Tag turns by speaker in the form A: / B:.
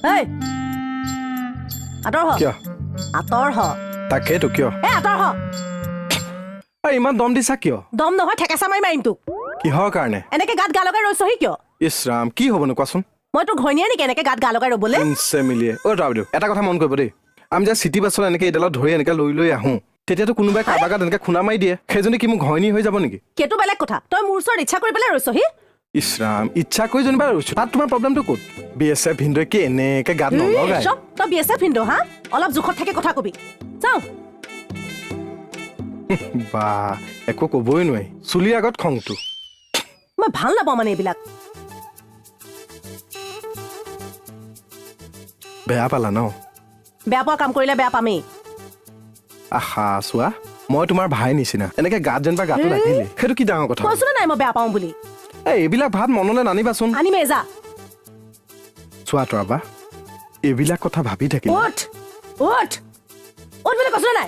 A: এই আঁতৰ হ
B: কিয়
A: আঁতৰ হ
B: তাকেতো কিয়
A: আঁতৰ হ
B: ইমান দম দিছা কিয়
A: দম নহয় ঠেকেচা মাৰি মাৰিম তোক
B: কিহৰ কাৰণে
A: এনেকে গাত গা লগাই ৰৈছহি কিয়
B: ইছ ৰাম কি হ'বনো কোৱাচোন
A: মই তোৰ ঘৈণীয়ে নেকি এনেকে গাত গা লগাই ৰ'বলে
B: মিলিয়ে ৰাউদেউ এটা কথা মন কৰিব দেই আমি যে চিটি বাছত এনেকে এইডালত ধৰি এনেকে লৈ আহোঁ তেতিয়াতো কোনোবাই কাৰোবাৰ গাত এনেকে খুন্দা মাৰি দিয়ে সেইজনী কি মোক ঘৈণী হৈ যাব নেকি
A: সেইটো বেলেগ কথা তই মোৰ ওচৰত ইচ্ছা কৰি পেলাই ৰৈছহি
B: ইছ ৰাম ইচ্ছা কৰি যেনিবা ৰৈছো তাত তোমাৰ প্ৰব্লেমটো ক'ত BSF ভিন্দই কি এনেকে গাত নলগায়
A: তই BSF ভিন্দো হা অলপ জোখত থাকি কথা কবি যাওঁ
B: বা একো ক'বই নোৱাৰি চুলিৰ আগত খংটো
A: মই ভাল নাপাওঁ মানে এইবিলাক
B: বেয়া পালা ন
A: বেয়া পোৱা কাম কৰিলে বেয়া পামেই
B: আহা চোৱা মই তোমাৰ ভাই নিচিনা এনেকে গাত যেনিবা গাটো লাগিলে সেইটো কি ডাঙৰ কথা
A: কৈছো নাই মই বেয়া পাওঁ বুলি
B: এইবিলাক ভাত মনলৈ নানিবাচোন
A: আনিমে যা
B: চোৱা তৰাবা এইবিলাক কথা ভাবি থাকিলে
A: উঠ উঠ উঠ বুলি কৈছো নাই